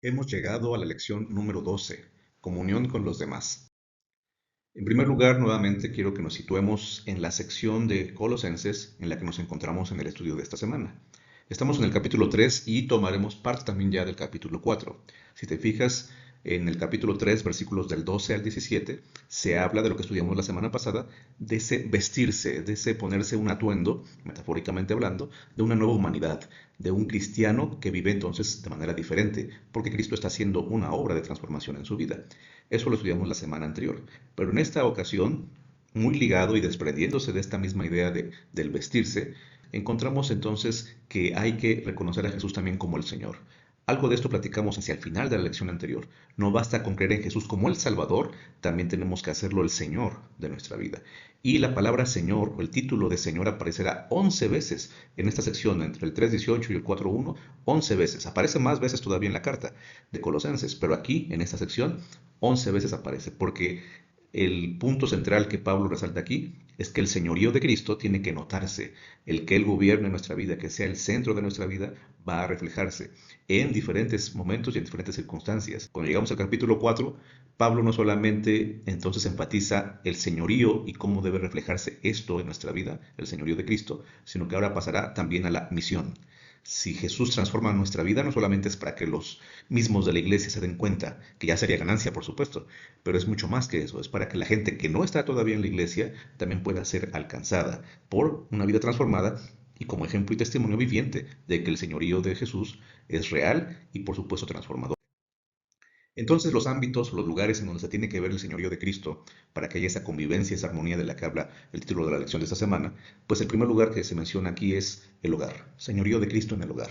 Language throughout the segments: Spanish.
Hemos llegado a la lección número 12, comunión con los demás. En primer lugar, nuevamente quiero que nos situemos en la sección de Colosenses en la que nos encontramos en el estudio de esta semana. Estamos en el capítulo 3 y tomaremos parte también ya del capítulo 4. Si te fijas, en el capítulo 3, versículos del 12 al 17, se habla de lo que estudiamos la semana pasada, de ese vestirse, de ese ponerse un atuendo, metafóricamente hablando, de una nueva humanidad, de un cristiano que vive entonces de manera diferente, porque Cristo está haciendo una obra de transformación en su vida. Eso lo estudiamos la semana anterior. Pero en esta ocasión, muy ligado y desprendiéndose de esta misma idea del vestirse, encontramos entonces que hay que reconocer a Jesús también como el Señor. Algo de esto platicamos hacia el final de la lección anterior. No basta con creer en Jesús como el Salvador, también tenemos que hacerlo el Señor de nuestra vida. Y la palabra Señor o el título de Señor aparecerá 11 veces en esta sección, entre el 3.18 y el 4.1, 11 veces. Aparece más veces todavía en la carta de Colosenses, pero aquí, en esta sección, 11 veces aparece, porque el punto central que Pablo resalta aquí es que el señorío de Cristo tiene que notarse. El que Él gobierne nuestra vida, que sea el centro de nuestra vida, va a reflejarse en diferentes momentos y en diferentes circunstancias. Cuando llegamos al capítulo 4, Pablo no solamente entonces enfatiza el señorío y cómo debe reflejarse esto en nuestra vida, el señorío de Cristo, sino que ahora pasará también a la misión. Si Jesús transforma nuestra vida, no solamente es para que los mismos de la iglesia se den cuenta, que ya sería ganancia, por supuesto, pero es mucho más que eso, es para que la gente que no está todavía en la iglesia también pueda ser alcanzada por una vida transformada y como ejemplo y testimonio viviente de que el señorío de Jesús es real y por supuesto transformador. Entonces los ámbitos, los lugares en donde se tiene que ver el señorío de Cristo para que haya esa convivencia, esa armonía de la que habla el título de la lección de esta semana, pues el primer lugar que se menciona aquí es el hogar, señorío de Cristo en el hogar.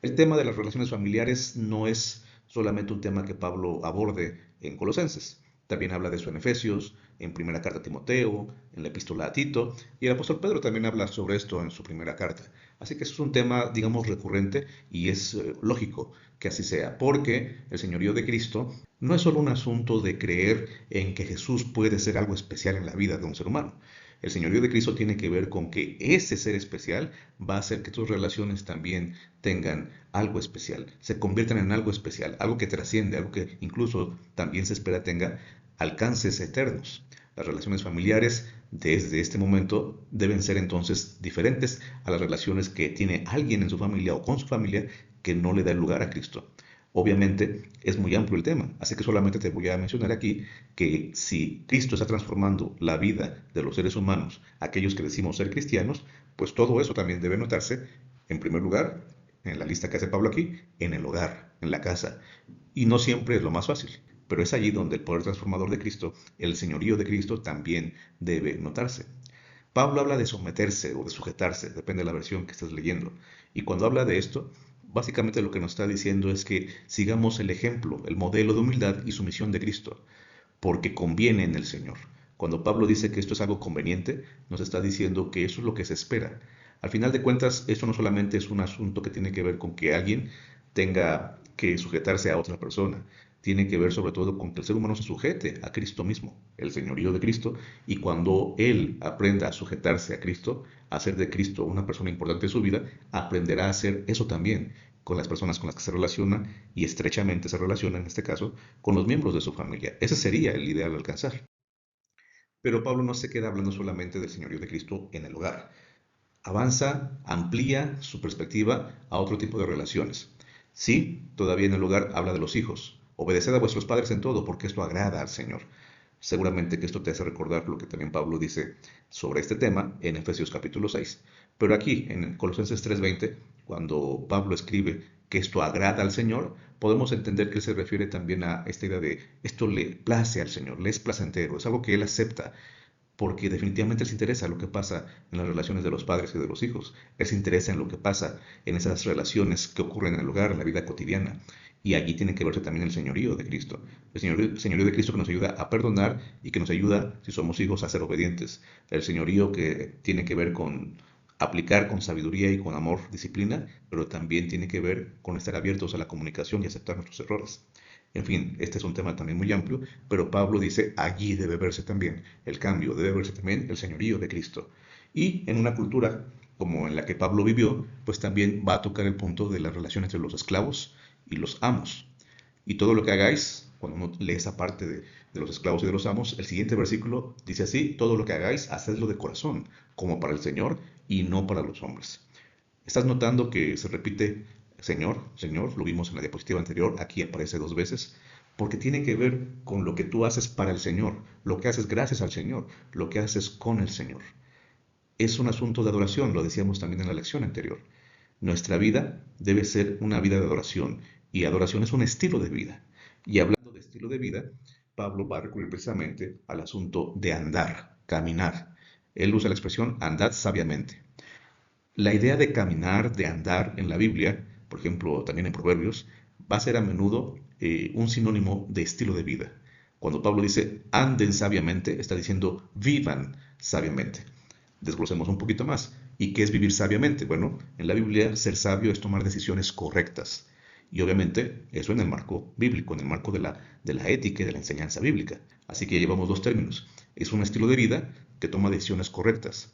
El tema de las relaciones familiares no es solamente un tema que Pablo aborde en Colosenses. También habla de eso en Efesios, en primera carta a Timoteo, en la epístola a Tito, y el apóstol Pedro también habla sobre esto en su primera carta. Así que eso es un tema, digamos, recurrente y es lógico que así sea, porque el señorío de Cristo no es solo un asunto de creer en que Jesús puede ser algo especial en la vida de un ser humano. El señorío de Cristo tiene que ver con que ese ser especial va a hacer que tus relaciones también tengan algo especial, se conviertan en algo especial, algo que trasciende, algo que incluso también se espera tenga alcances eternos. Las relaciones familiares desde este momento deben ser entonces diferentes a las relaciones que tiene alguien en su familia o con su familia que no le da lugar a Cristo. Obviamente es muy amplio el tema, así que solamente te voy a mencionar aquí que si Cristo está transformando la vida de los seres humanos, aquellos que decimos ser cristianos, pues todo eso también debe notarse, en primer lugar, en la lista que hace Pablo aquí, en el hogar, en la casa. Y no siempre es lo más fácil, pero es allí donde el poder transformador de Cristo, el señorío de Cristo, también debe notarse. Pablo habla de someterse o de sujetarse, depende de la versión que estés leyendo. Y cuando habla de esto, básicamente lo que nos está diciendo es que sigamos el ejemplo, el modelo de humildad y sumisión de Cristo, porque conviene en el Señor. Cuando Pablo dice que esto es algo conveniente, nos está diciendo que eso es lo que se espera. Al final de cuentas, esto no solamente es un asunto que tiene que ver con que alguien tenga que sujetarse a otra persona, tiene que ver sobre todo con que el ser humano se sujete a Cristo mismo, el señorío de Cristo, y cuando él aprenda a sujetarse a Cristo, a hacer de Cristo una persona importante en su vida, aprenderá a hacer eso también con las personas con las que se relaciona y estrechamente se relaciona en este caso con los miembros de su familia. Ese sería el ideal a alcanzar. Pero Pablo no se queda hablando solamente del señorío de Cristo en el hogar. Avanza, amplía su perspectiva a otro tipo de relaciones. Sí, todavía en el hogar habla de los hijos. Obedeced a vuestros padres en todo, porque esto agrada al Señor. Seguramente que esto te hace recordar lo que también Pablo dice sobre este tema en Efesios capítulo 6. Pero aquí, en Colosenses 3:20, cuando Pablo escribe que esto agrada al Señor, podemos entender que él se refiere también a esta idea de esto le place al Señor, le es placentero, es algo que él acepta, porque definitivamente les interesa lo que pasa en las relaciones de los padres y de los hijos, les interesa en lo que pasa en esas relaciones que ocurren en el hogar, en la vida cotidiana. Y allí tiene que verse también el señorío de Cristo, el señorío de Cristo que nos ayuda a perdonar y que nos ayuda, si somos hijos, a ser obedientes. El señorío que tiene que ver con aplicar con sabiduría y con amor disciplina, pero también tiene que ver con estar abiertos a la comunicación y aceptar nuestros errores. En fin, este es un tema también muy amplio, pero Pablo dice, allí debe verse también el cambio, debe verse también el señorío de Cristo. Y en una cultura como en la que Pablo vivió, pues también va a tocar el punto de la relación entre los esclavos y los amos. Y todo lo que hagáis, cuando uno lee esa parte de los esclavos y de los amos, el siguiente versículo dice así: todo lo que hagáis, hacedlo de corazón, como para el Señor y no para los hombres. ¿Estás notando que se repite Señor, Señor? Lo vimos en la diapositiva anterior, aquí aparece 2 veces, porque tiene que ver con lo que tú haces para el Señor, lo que haces gracias al Señor, lo que haces con el Señor. Es un asunto de adoración, lo decíamos también en la lección anterior. Nuestra vida debe ser una vida de adoración, y adoración es un estilo de vida. Y hablando de estilo de vida, Pablo va a recurrir precisamente al asunto de andar, caminar. Él usa la expresión andad sabiamente. La idea de caminar, de andar en la Biblia, por ejemplo, también en Proverbios, va a ser a menudo un sinónimo de estilo de vida. Cuando Pablo dice anden sabiamente, está diciendo vivan sabiamente. Desglosemos un poquito más. ¿Y qué es vivir sabiamente? Bueno, en la Biblia ser sabio es tomar decisiones correctas. Y obviamente eso en el marco bíblico, en el marco de la ética y de la enseñanza bíblica. Así que ya llevamos 2 términos. Es un estilo de vida que toma decisiones correctas.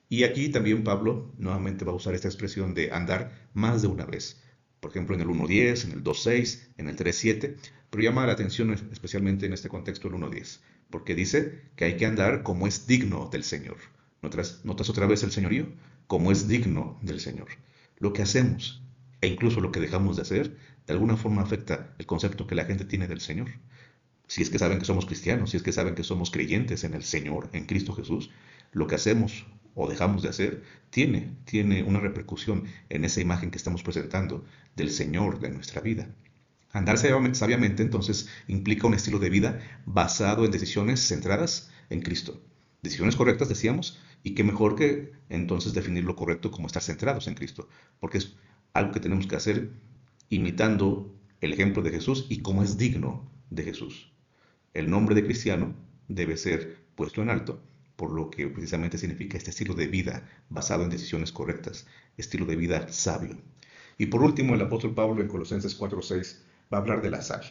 Y aquí también Pablo nuevamente va a usar esta expresión de andar más de una vez. Por ejemplo, en el 1.10, en el 2.6, en el 3.7, pero llama la atención especialmente en este contexto el 1.10, porque dice que hay que andar como es digno del Señor. ¿Notas otra vez el señorío? Como es digno del Señor. Lo que hacemos e incluso lo que dejamos de hacer, de alguna forma afecta el concepto que la gente tiene del Señor. Si es que saben que somos cristianos, si es que saben que somos creyentes en el Señor, en Cristo Jesús, lo que hacemos o dejamos de hacer tiene una repercusión en esa imagen que estamos presentando del Señor de nuestra vida. Andar sabiamente entonces implica un estilo de vida basado en decisiones centradas en Cristo. Decisiones correctas, decíamos, y qué mejor que entonces definir lo correcto como estar centrados en Cristo, porque es algo que tenemos que hacer imitando el ejemplo de Jesús y como es digno de Jesús. El nombre de cristiano debe ser puesto en alto, por lo que precisamente significa este estilo de vida basado en decisiones correctas, estilo de vida sabio. Y por último, el apóstol Pablo en Colosenses 4:6 va a hablar de la sal.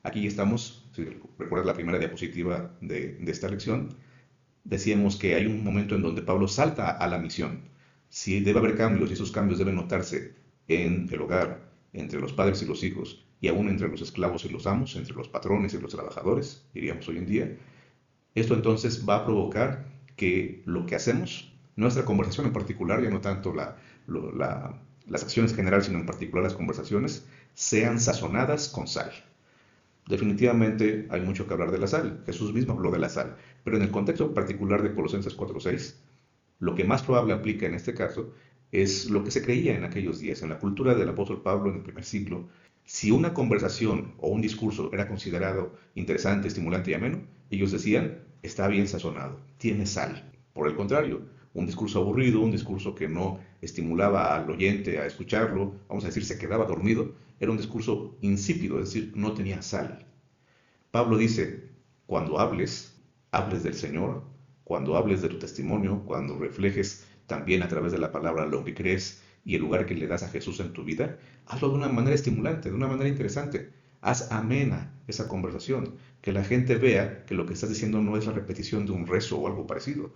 Aquí estamos, si recuerdas la primera diapositiva de esta lección, decíamos que hay un momento en donde Pablo salta a la misión. Si debe haber cambios y esos cambios deben notarse en el hogar, entre los padres y los hijos, y aún entre los esclavos y los amos, entre los patrones y los trabajadores, diríamos hoy en día, esto entonces va a provocar que lo que hacemos, nuestra conversación en particular, ya no tanto las acciones generales, sino en particular las conversaciones, sean sazonadas con sal. Definitivamente hay mucho que hablar de la sal. Jesús mismo habló de la sal. Pero en el contexto particular de Colosenses 4:6, lo que más probable aplica en este caso es lo que se creía en aquellos días. En la cultura del apóstol Pablo en el primer siglo, si una conversación o un discurso era considerado interesante, estimulante y ameno, ellos decían, está bien sazonado, tiene sal. Por el contrario, un discurso aburrido, un discurso que no estimulaba al oyente a escucharlo, vamos a decir, se quedaba dormido, era un discurso insípido, es decir, no tenía sal. Pablo dice, cuando hables, hables del Señor, cuando hables de tu testimonio, cuando reflejes también a través de la palabra lo que crees y el lugar que le das a Jesús en tu vida, hazlo de una manera estimulante, de una manera interesante. Haz amena esa conversación, que la gente vea que lo que estás diciendo no es la repetición de un rezo o algo parecido,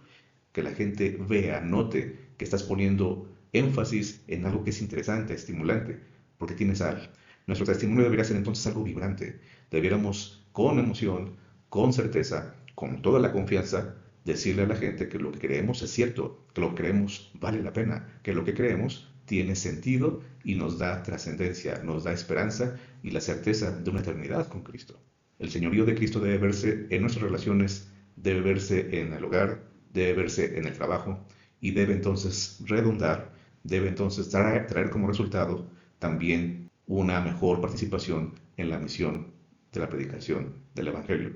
que la gente vea, note que estás poniendo énfasis en algo que es interesante, estimulante, porque tienes sal. Nuestro testimonio debería ser entonces algo vibrante. Debiéramos con emoción, con certeza, con toda la confianza, decirle a la gente que lo que creemos es cierto, que lo que creemos vale la pena, que lo que creemos tiene sentido y nos da trascendencia, nos da esperanza y la certeza de una eternidad con Cristo. El señorío de Cristo debe verse en nuestras relaciones, debe verse en el hogar, debe verse en el trabajo y debe entonces redundar, debe entonces traer como resultado también una mejor participación en la misión de la predicación del Evangelio.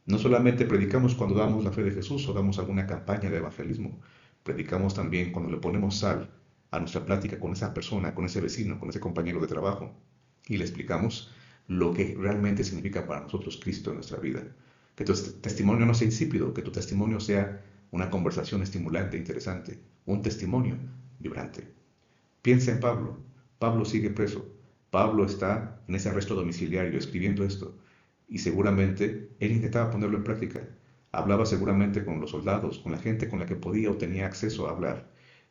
No solamente predicamos cuando damos la fe de Jesús o damos alguna campaña de evangelismo, predicamos también cuando le ponemos sal a nuestra plática con esa persona, con ese vecino, con ese compañero de trabajo y le explicamos lo que realmente significa para nosotros Cristo en nuestra vida. Que tu testimonio no sea insípido, que tu testimonio sea una conversación estimulante, interesante, un testimonio vibrante. Piensa en Pablo. Pablo sigue preso. Pablo está en ese arresto domiciliario escribiendo esto. Y seguramente él intentaba ponerlo en práctica. Hablaba seguramente con los soldados, con la gente con la que podía o tenía acceso a hablar.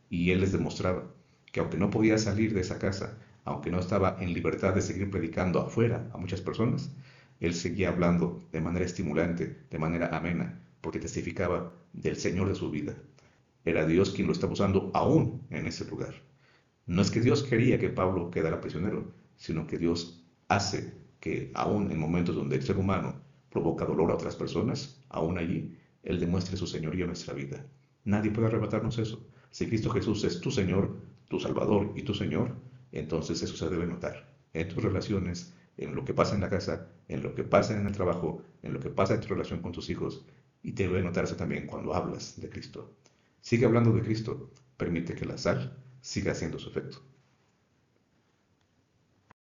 Y él les demostraba que aunque no podía salir de esa casa, aunque no estaba en libertad de seguir predicando afuera a muchas personas, él seguía hablando de manera estimulante, de manera amena, porque testificaba del Señor de su vida. Era Dios quien lo estaba usando aún en ese lugar. No es que Dios quería que Pablo quedara prisionero, sino que Dios hace que aún en momentos donde el ser humano provoca dolor a otras personas, aún allí, Él demuestre su señorío en nuestra vida. Nadie puede arrebatarnos eso. Si Cristo Jesús es tu Señor, tu Salvador y tu Señor, entonces eso se debe notar en tus relaciones, en lo que pasa en la casa, en lo que pasa en el trabajo, en lo que pasa en tu relación con tus hijos, y debe notarse también cuando hablas de Cristo. Sigue hablando de Cristo, permite que la sal siga haciendo su efecto.